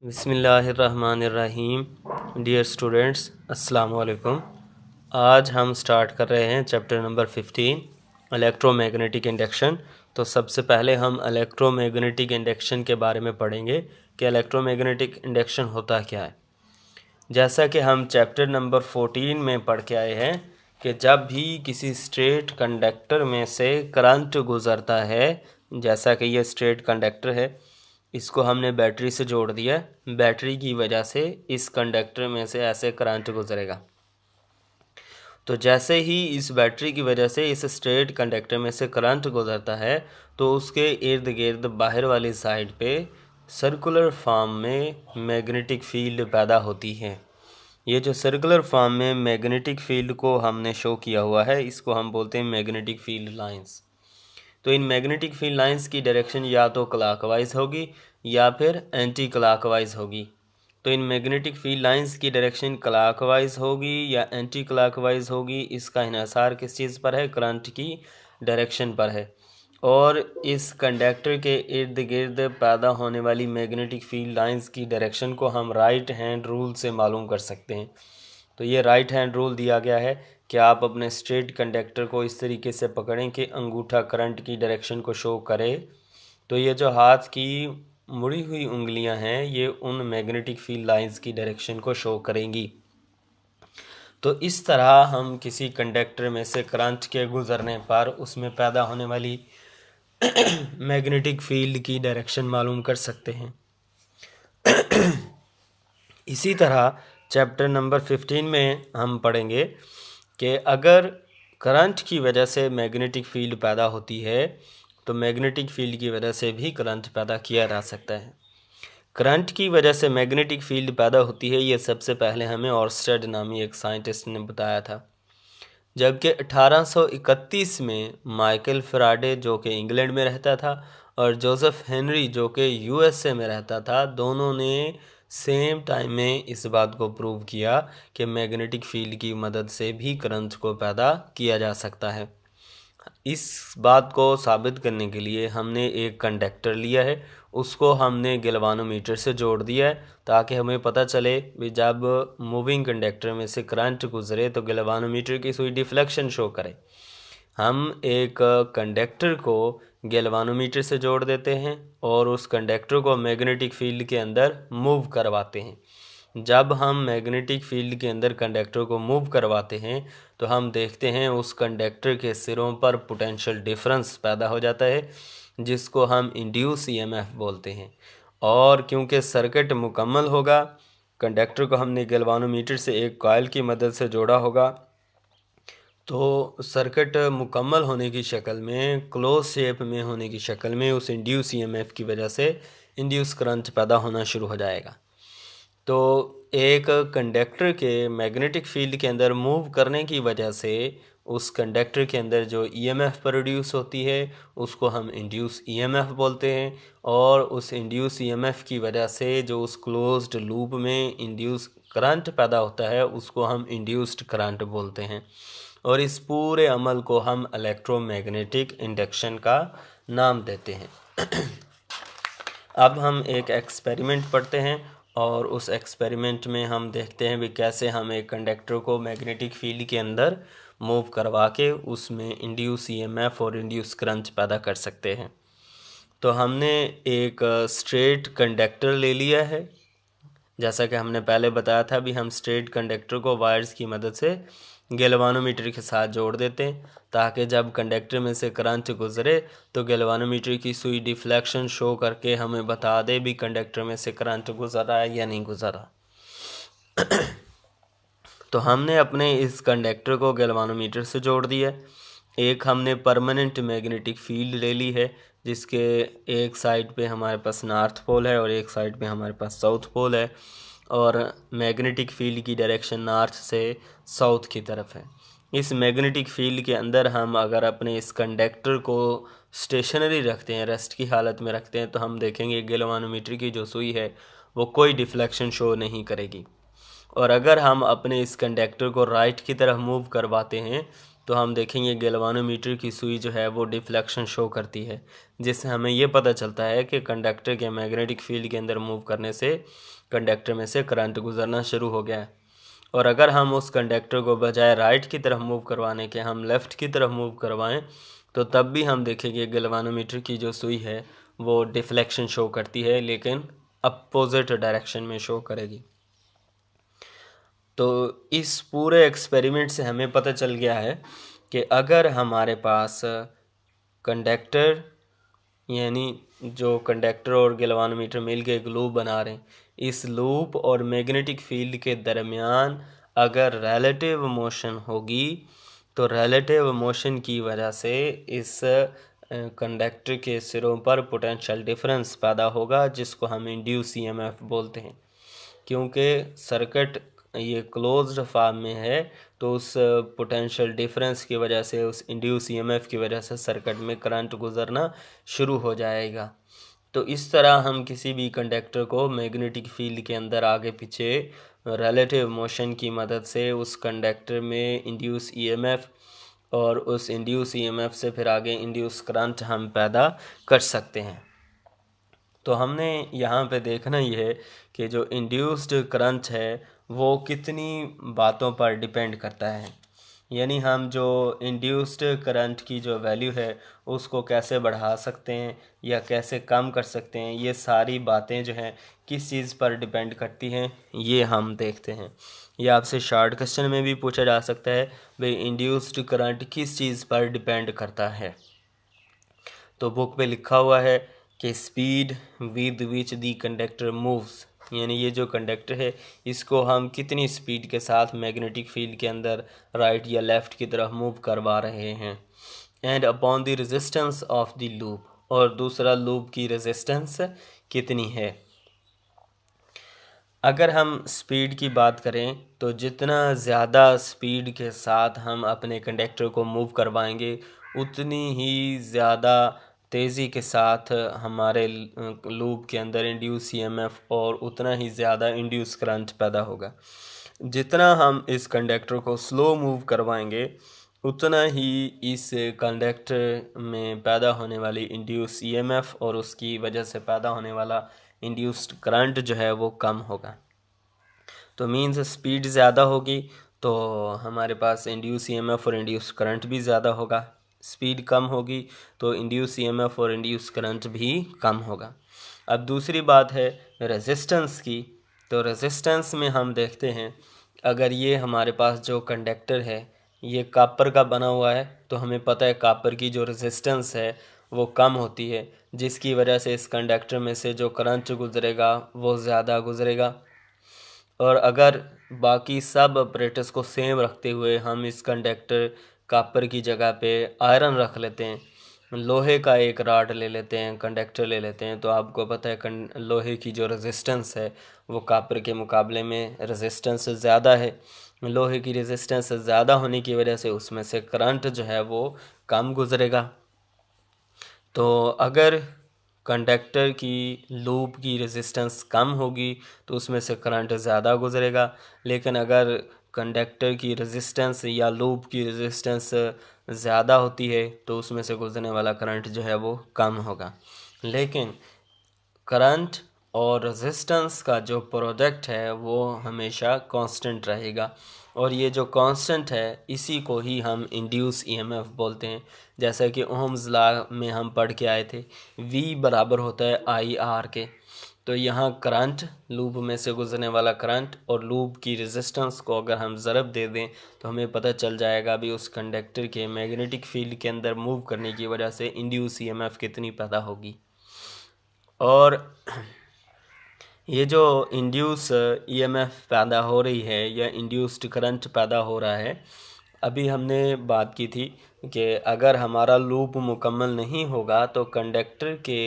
बिस्मिल्लाहिर्रहमानिर्रहीम। Dear students, अस्सलाम वालेकुम। आज हम स्टार्ट कर रहे हैं चैप्टर नंबर 15 इलेक्ट्रोमैग्नेटिक इंडक्शन। तो सबसे पहले हम इलेक्ट्रोमैग्नेटिक इंडक्शन के बारे में पढ़ेंगे कि इलेक्ट्रोमैग्नेटिक इंडक्शन होता क्या है। जैसा कि हम चैप्टर नंबर 14 में पढ़ के आए हैं कि जब भी किसी स्ट्रेट कंडक्टर में से करंट गुज़रता है, जैसा कि ये स्ट्रेट कंडक्टर है, इसको हमने बैटरी से जोड़ दिया। बैटरी की वजह से इस कंडक्टर में से ऐसे करंट गुजरेगा। तो जैसे ही इस बैटरी की वजह से इस स्ट्रेट कंडक्टर में से करंट गुजरता है तो उसके इर्द गिर्द बाहर वाली साइड पे सर्कुलर फॉर्म में मैग्नेटिक फील्ड पैदा होती है। ये जो सर्कुलर फॉर्म में मैग्नेटिक फील्ड को हमने शो किया हुआ है, इसको हम बोलते हैं मैग्नेटिक फील्ड लाइंस। तो इन मैग्नेटिक फील्ड लाइंस की डायरेक्शन या तो क्लॉकवाइज होगी या फिर एंटी क्लॉकवाइज होगी। तो इन मैग्नेटिक फील्ड लाइंस की डायरेक्शन क्लॉकवाइज होगी या एंटी क्लॉकवाइज होगी, इसका इन्हिसार किस चीज़ पर है? करंट की डायरेक्शन पर है। और इस कंडक्टर के इर्द गिर्द पैदा होने वाली मैग्नेटिक फील्ड लाइंस की डायरेक्शन को हम राइट हैंड रूल से मालूम कर सकते हैं। तो ये राइट हैंड रूल दिया गया है कि आप अपने स्ट्रेट कंडक्टर को इस तरीके से पकड़ें कि अंगूठा करंट की डायरेक्शन को शो करे। तो ये जो हाथ की मुड़ी हुई उंगलियां हैं, ये उन मैग्नेटिक फील्ड लाइंस की डायरेक्शन को शो करेंगी। तो इस तरह हम किसी कंडक्टर में से करंट के गुज़रने पर उसमें पैदा होने वाली मैग्नेटिक फील्ड की डायरेक्शन मालूम कर सकते हैं। इसी तरह चैप्टर नंबर 15 में हम पढ़ेंगे कि अगर करंट की वजह से मैग्नेटिक फील्ड पैदा होती है तो मैग्नेटिक फील्ड की वजह से भी करंट पैदा किया जा सकता है। करंट की वजह से मैग्नेटिक फील्ड पैदा होती है, ये सबसे पहले हमें ऑर्स्टेड नामी एक साइंटिस्ट ने बताया था। जबकि 1831 में माइकल फैराडे, जो कि इंग्लैंड में रहता था, और जोसेफ हेनरी, जो कि यूएसए में रहता था, दोनों ने सेम टाइम में इस बात को प्रूव किया कि मैग्नेटिक फील्ड की मदद से भी करंट को पैदा किया जा सकता है। इस बात को साबित करने के लिए हमने एक कंडक्टर लिया है, उसको हमने गैल्वानोमीटर से जोड़ दिया है ताकि हमें पता चले कि जब मूविंग कंडक्टर में से करंट गुजरे तो गैल्वानोमीटर की सुई डिफ्लेक्शन शो करे। हम एक कंडक्टर को गैल्वानोमीटर से जोड़ देते हैं और उस कंडक्टर को मैग्नेटिक फील्ड के अंदर मूव करवाते हैं। जब हम मैग्नेटिक फील्ड के अंदर कंडक्टर को मूव करवाते हैं तो हम देखते हैं उस कंडक्टर के सिरों पर पोटेंशियल डिफरेंस पैदा हो जाता है, जिसको हम इंड्यूस ईएमएफ बोलते हैं। और क्योंकि सर्किट मुकम्मल होगा, कंडक्टर को हमने गैल्वानोमीटर से एक कॉइल की मदद से जोड़ा होगा, तो सर्किट मुकम्मल होने की शक्ल में, क्लोज शेप में होने की शक्ल में, उस इंड्यूस ईएमएफ की वजह से इंड्यूस करंट पैदा होना शुरू हो जाएगा। तो एक कंडक्टर के मैग्नेटिक फील्ड के अंदर मूव करने की वजह से उस कंडक्टर के अंदर जो ईएमएफ प्रोड्यूस होती है उसको हम इंड्यूस ईएमएफ बोलते हैं। और उस इंड्यूस ईएमएफ की वजह से जो उस क्लोज्ड लूप में इंड्यूस करंट पैदा होता है उसको हम इंड्यूस्ड करंट बोलते हैं। और इस पूरे अमल को हम इलेक्ट्रोमैग्नेटिक इंडक्शन का नाम देते हैं। अब हम एक एक्सपेरिमेंट पढ़ते हैं और उस एक्सपेरिमेंट में हम देखते हैं भी कैसे हम एक कंडक्टर को मैग्नेटिक फील्ड के अंदर मूव करवा के उसमें इंड्यूस ईएमएफ और इंड्यूस करंट पैदा कर सकते हैं। तो हमने एक स्ट्रेट कंडक्टर ले लिया है। जैसा कि हमने पहले बताया था भी, हम स्ट्रेट कंडक्टर को वायर्स की मदद से गैल्वानोमीटर के साथ जोड़ देते हैं ताकि जब कंडक्टर में से करंट गुजरे तो गैल्वानोमीटर की सुई डिफ्लेक्शन शो करके हमें बता दे भी कंडक्टर में से करंट गुजर रहा है या नहीं गुजर रहा। तो हमने अपने इस कंडक्टर को गैल्वानोमीटर से जोड़ दिया। एक हमने परमानेंट मैग्नेटिक फील्ड ले ली है, जिसके एक साइड पे हमारे पास नॉर्थ पोल है और एक साइड पे हमारे पास साउथ पोल है, और मैग्नेटिक फील्ड की डायरेक्शन नॉर्थ से साउथ की तरफ है। इस मैग्नेटिक फील्ड के अंदर हम अगर अपने इस कंडक्टर को स्टेशनरी रखते हैं, रेस्ट की हालत में रखते हैं, तो हम देखेंगे गैल्वानोमीटर की जो सुई है वो कोई डिफ्लेक्शन शो नहीं करेगी। और अगर हम अपने इस कंडक्टर को राइट की तरफ मूव करवाते हैं तो हम देखेंगे गैल्वानोमीटर की सुई जो है वो डिफ्लेक्शन शो करती है, जिससे हमें ये पता चलता है कि कंडक्टर के मैग्नेटिक फील्ड के अंदर मूव करने से कंडक्टर में से करंट गुजरना शुरू हो गया है। और अगर हम उस कंडक्टर को बजाय राइट की तरफ मूव करवाने के हम लेफ़्ट की तरफ मूव करवाएं तो तब भी हम देखेंगे गैल्वानोमीटर की जो सुई है वो डिफ्लेक्शन शो करती है, लेकिन अपोजिट डायरेक्शन में शो करेगी। तो इस पूरे एक्सपेरिमेंट से हमें पता चल गया है कि अगर हमारे पास कंडक्टर यानी जो कंडक्टर और गैल्वानोमीटर मिल के एक लूप बना रहे हैं, इस लूप और मैग्नेटिक फील्ड के दरमियान अगर रिलेटिव मोशन होगी तो रिलेटिव मोशन की वजह से इस कंडक्टर के सिरों पर पोटेंशियल डिफरेंस पैदा होगा, जिसको हम इंड्यूस ईएमएफ बोलते हैं। क्योंकि सर्किट ये क्लोज्ड फॉर्म में है तो उस पोटेंशियल डिफरेंस की वजह से, उस इंड्यूस ईएमएफ की वजह से सर्किट में करंट गुजरना शुरू हो जाएगा। तो इस तरह हम किसी भी कंडक्टर को मैग्नेटिक फील्ड के अंदर आगे पीछे रिलेटिव मोशन की मदद से उस कंडक्टर में इंड्यूस ईएमएफ और उस इंड्यूस ईएमएफ से फिर आगे इंड्यूस करंट हम पैदा कर सकते हैं। तो हमने यहाँ पे देखना ये है कि जो इंड्यूस्ड करंट है वो कितनी बातों पर डिपेंड करता है, यानी हम जो इंड्यूस्ड करंट की जो वैल्यू है उसको कैसे बढ़ा सकते हैं या कैसे कम कर सकते हैं, ये सारी बातें जो हैं किस चीज़ पर डिपेंड करती हैं ये हम देखते हैं। ये आपसे शॉर्ट क्वेश्चन में भी पूछा जा सकता है, भाई इंड्यूस्ड करंट किस चीज़ पर डिपेंड करता है। तो बुक पे लिखा हुआ है कि speed with which the conductor moves, यानी ये जो कंडक्टर है इसको हम कितनी स्पीड के साथ मैग्नेटिक फील्ड के अंदर राइट या लेफ़्ट की तरफ मूव करवा रहे हैं, and upon the resistance of the loop, और दूसरा लूप की रेजिस्टेंस कितनी है। अगर हम स्पीड की बात करें तो जितना ज़्यादा स्पीड के साथ हम अपने कंडक्टर को मूव करवाएंगे उतनी ही ज़्यादा तेज़ी के साथ हमारे लूप के अंदर इंड्यूस ईएमएफ और उतना ही ज़्यादा इंड्यूस करंट पैदा होगा। जितना हम इस कंडक्टर को स्लो मूव करवाएंगे उतना ही इस कंडक्टर में पैदा होने वाली इंड्यूस ईएमएफ और उसकी वजह से पैदा होने वाला इंड्यूस्ड करंट जो है वो कम होगा। तो मीन्स स्पीड ज़्यादा होगी तो हमारे पास इंड्यूस ईएमएफ और इंड्यूस करंट भी ज़्यादा होगा, स्पीड कम होगी तो इंड्यूस ईएमएफ और इंड्यूस करंट भी कम होगा। अब दूसरी बात है रेजिस्टेंस की। तो रेजिस्टेंस में हम देखते हैं अगर ये हमारे पास जो कंडक्टर है ये कॉपर का बना हुआ है तो हमें पता है कॉपर की जो रेजिस्टेंस है वो कम होती है, जिसकी वजह से इस कंडक्टर में से जो करंट गुजरेगा वो ज़्यादा गुजरेगा। और अगर बाकी सब ऑपरेटर्स को सेम रखते हुए हम इस कंडक्टर कॉपर की जगह पे आयरन रख लेते हैं, लोहे का एक रॉड ले लेते हैं, कंडक्टर ले लेते हैं, तो आपको पता है लोहे की जो रेजिस्टेंस है वो कॉपर के मुकाबले में रेजिस्टेंस ज़्यादा है। लोहे की रेजिस्टेंस ज़्यादा होने की वजह से उसमें से करंट जो है वो कम गुजरेगा। तो अगर कंडक्टर की लूप की रेजिस्टेंस कम होगी तो उसमें से करंट ज़्यादा गुजरेगा, लेकिन अगर कंडक्टर की रेजिस्टेंस या लूप की रेजिस्टेंस ज़्यादा होती है तो उसमें से गुजरने वाला करंट जो है वो कम होगा। लेकिन करंट और रेजिस्टेंस का जो प्रोडक्ट है वो हमेशा कांस्टेंट रहेगा, और ये जो कांस्टेंट है इसी को ही हम इंड्यूस ईएमएफ बोलते हैं। जैसा कि ओम्स लॉ में हम पढ़ के आए थे, V बराबर होता है IR के। तो यहाँ करंट, लूप में से गुजरने वाला करंट और लूप की रेजिस्टेंस को अगर हम ज़रब दे दें तो हमें पता चल जाएगा भी उस कंडक्टर के मैग्नेटिक फील्ड के अंदर मूव करने की वजह से इंड्यूस ईएमएफ कितनी पैदा होगी। और ये जो इंड्यूस ईएमएफ पैदा हो रही है या इंड्यूस्ड करंट पैदा हो रहा है, अभी हमने बात की थी कि अगर हमारा लूप मुकम्मल नहीं होगा तो कंडक्टर के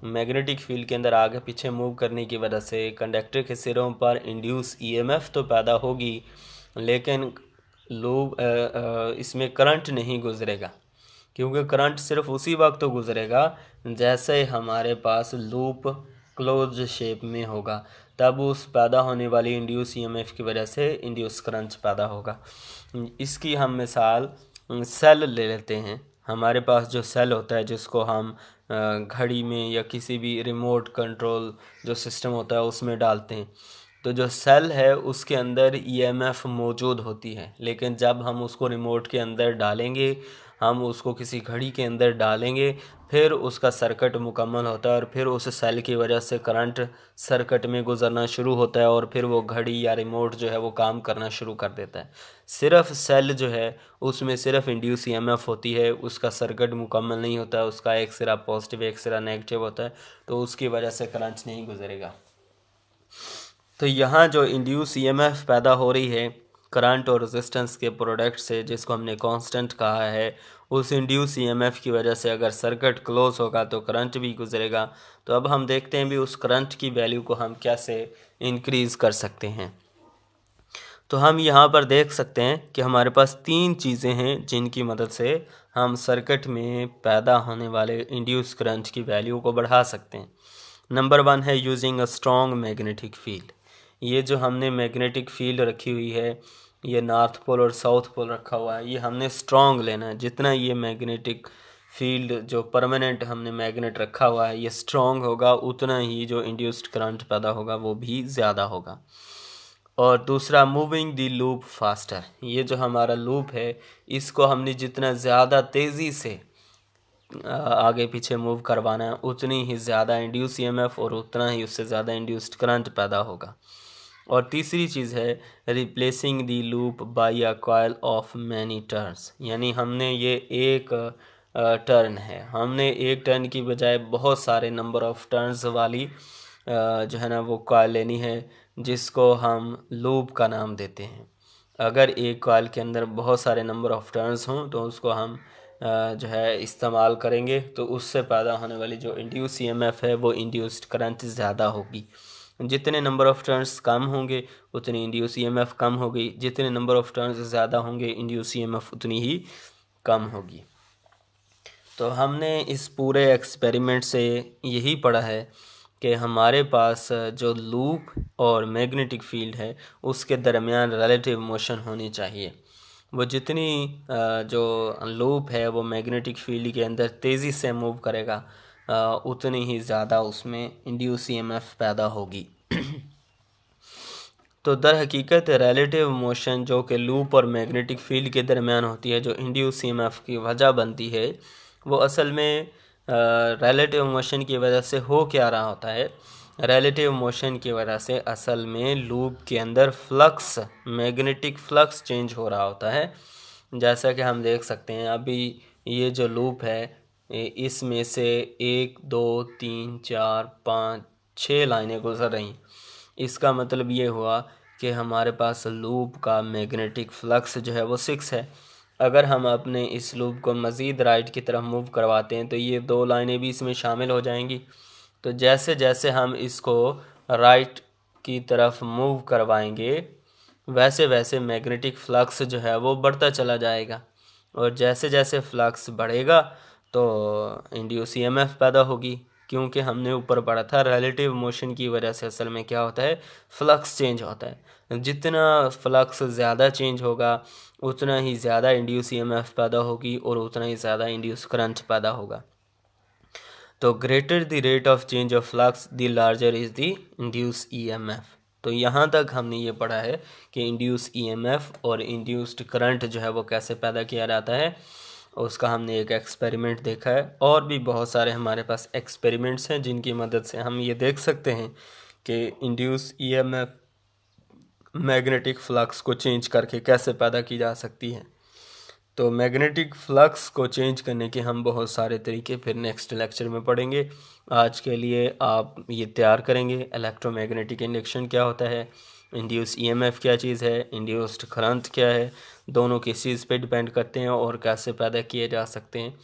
मैग्नेटिक फील्ड के अंदर आगे पीछे मूव करने की वजह से कंडक्टर के सिरों पर इंड्यूस ईएमएफ तो पैदा होगी, लेकिन लूप इसमें करंट नहीं गुजरेगा, क्योंकि करंट सिर्फ उसी वक्त तो गुजरेगा जैसे हमारे पास लूप क्लोज शेप में होगा, तब उस पैदा होने वाली इंड्यूस ईएमएफ की वजह से इंड्यूस करंट पैदा होगा। इसकी हम मिसाल सेल ले लेते हैं। हमारे पास जो सेल होता है जिसको हम घड़ी में या किसी भी रिमोट कंट्रोल जो सिस्टम होता है उसमें डालते हैं, तो जो सेल है उसके अंदर ईएमएफ मौजूद होती है। लेकिन जब हम उसको रिमोट के अंदर डालेंगे, हम उसको किसी घड़ी के अंदर डालेंगे, फिर उसका सर्किट मुकम्मल होता है और फिर उस सेल की वजह से करंट सर्किट में गुजरना शुरू होता है और फिर वो घड़ी या रिमोट जो है वो काम करना शुरू कर देता है। सिर्फ सेल जो है उसमें सिर्फ इंड्यूस ईएमएफ होती है, उसका सर्किट मुकम्मल नहीं होता है, उसका एक सिरा पॉजिटिव एक सिरा नेगेटिव होता है, तो उसकी वजह से करंट नहीं गुजरेगा। तो यहाँ जो इंड्यूस ईएमएफ पैदा हो रही है करंट और रेजिस्टेंस के प्रोडक्ट से, जिसको हमने कांस्टेंट कहा है, उस इंड्यूस ईएमएफ की वजह से अगर सर्किट क्लोज होगा तो करंट भी गुजरेगा। तो अब हम देखते हैं भी उस करंट की वैल्यू को हम कैसे इंक्रीज़ कर सकते हैं। तो हम यहाँ पर देख सकते हैं कि हमारे पास तीन चीज़ें हैं जिनकी मदद से हम सर्किट में पैदा होने वाले इंड्यूस करंट की वैल्यू को बढ़ा सकते हैं। नंबर 1 है using a strong magnetic field. ये जो हमने मैग्नेटिक फील्ड रखी हुई है, ये नॉर्थ पोल और साउथ पोल रखा हुआ है, ये हमने स्ट्रॉन्ग लेना है। जितना ये मैग्नेटिक फील्ड जो परमानेंट हमने मैग्नेट रखा हुआ है ये स्ट्रॉन्ग होगा, उतना ही जो इंड्यूस्ड करंट पैदा होगा वो भी ज़्यादा होगा। और दूसरा मूविंग द लूप फास्टर। ये जो हमारा लूप है इसको हमने जितना ज़्यादा तेज़ी से आगे पीछे मूव करवाना है, उतनी ही ज़्यादा इंड्यूस ईएमएफ और उतना ही उससे ज़्यादा इंड्यूस्ड करंट पैदा होगा। और तीसरी चीज़ है replacing the loop by a coil of many turns. यानी हमने ये एक टर्न है, हमने एक टर्न की बजाय बहुत सारे नंबर ऑफ टर्न्स वाली जो है ना वो कॉइल लेनी है, जिसको हम लूप का नाम देते हैं। अगर एक कॉइल के अंदर बहुत सारे नंबर ऑफ टर्न्स हों तो उसको हम जो है इस्तेमाल करेंगे, तो उससे पैदा होने वाली जो इंड्यूस ईएमएफ है वो इंड्यूस्ड करंट ज़्यादा होगी। जितने नंबर ऑफ टर्न्स कम होंगे उतनी इंड्यूस ईएमएफ कम होगी, जितने नंबर ऑफ टर्न्स ज़्यादा होंगे इंड्यूस ईएमएफ उतनी ही कम होगी। तो हमने इस पूरे एक्सपेरिमेंट से यही पढ़ा है कि हमारे पास जो लूप और मैग्नेटिक फील्ड है उसके दरमियान रिलेटिव मोशन होनी चाहिए। वो जितनी जो लूप है वो मैग्नेटिक फील्ड के अंदर तेज़ी से मूव करेगा, उतनी ही ज़्यादा उसमें इंड्यूस ईएमएफ पैदा होगी। तो दर हकीकत रिलेटिव मोशन जो कि लूप और मैग्नेटिक फील्ड के दरमियान होती है, जो इंड्यूस ईएमएफ की वजह बनती है, वो असल में रिलेटिव मोशन की वजह से हो क्या रहा होता है। रिलेटिव मोशन की वजह से असल में लूप के अंदर फ्लक्स, मैग्नेटिक फ्लक्स चेंज हो रहा होता है। जैसा कि हम देख सकते हैं अभी ये जो लूप है इसमें से 1 2 3 4 5 6 लाइनें गुजर रही। इसका मतलब ये हुआ कि हमारे पास लूप का मैग्नेटिक फ्लक्स जो है वो 6 है। अगर हम अपने इस लूप को मज़ीद राइट की तरफ मूव करवाते हैं तो ये 2 लाइनें भी इसमें शामिल हो जाएंगी। तो जैसे जैसे हम इसको राइट की तरफ मूव करवाएंगे वैसे वैसे मैग्नेटिक फ्लक्स जो है वो बढ़ता चला जाएगा, और जैसे जैसे फ्लक्स बढ़ेगा तो इंड्यूस ईएमएफ पैदा होगी। क्योंकि हमने ऊपर पढ़ा था रिलेटिव मोशन की वजह से असल में क्या होता है, फ्लक्स चेंज होता है। जितना फ्लक्स ज़्यादा चेंज होगा उतना ही ज़्यादा इंड्यूस ईएमएफ पैदा होगी और उतना ही ज़्यादा इंड्यूस करंट पैदा होगा। तो greater the rate of change of flux the larger is the induce EMF. तो यहाँ तक हमने ये पढ़ा है कि इंड्यूस ईएमएफ और इंड्यूस्ड करंट जो है वो कैसे पैदा किया जाता है, उसका हमने एक एक्सपेरिमेंट देखा है। और भी बहुत सारे हमारे पास एक्सपेरिमेंट्स हैं जिनकी मदद से हम ये देख सकते हैं कि इंड्यूस ईएमएफ मैग्नेटिक फ्लक्स को चेंज करके कैसे पैदा की जा सकती है। तो मैग्नेटिक फ्लक्स को चेंज करने के हम बहुत सारे तरीके फिर नेक्स्ट लेक्चर में पढ़ेंगे। आज के लिए आप ये तैयार करेंगे इलेक्ट्रोमैग्नेटिक इंडक्शन क्या होता है, इंड्यूस ईएमएफ क्या चीज़ है, इंड्यूस्ड करंट क्या है, दोनों किस चीज़ पे डिपेंड करते हैं और कैसे पैदा किए जा सकते हैं।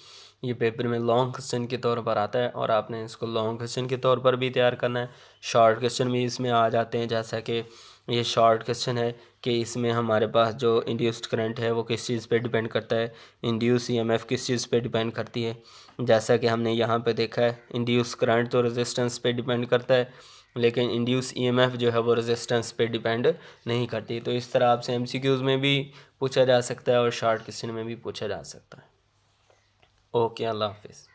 ये पेपर में लॉन्ग क्वेश्चन के तौर पर आता है और आपने इसको लॉन्ग क्वेश्चन के तौर पर भी तैयार करना है। शॉर्ट क्वेश्चन भी इसमें आ जाते हैं, जैसा कि ये शॉर्ट क्वेश्चन है कि इसमें हमारे पास जो इंड्यूस्ड करंट है वो किस चीज़ पे डिपेंड करता है, इंड्यूस ईएमएफ किस चीज़ पे डिपेंड करती है। जैसा कि हमने यहाँ पे देखा है, इंड्यूस करंट तो रेजिस्टेंस पे डिपेंड करता है, लेकिन इंड्यूस ईएमएफ जो है वो रेजिस्टेंस पे डिपेंड नहीं करती। तो इस तरह आपसे एमसीक्यूज़ में भी पूछा जा सकता है और शॉर्ट क्वेश्चन में भी पूछा जा सकता है। ओके, अल्लाह हाफिज़।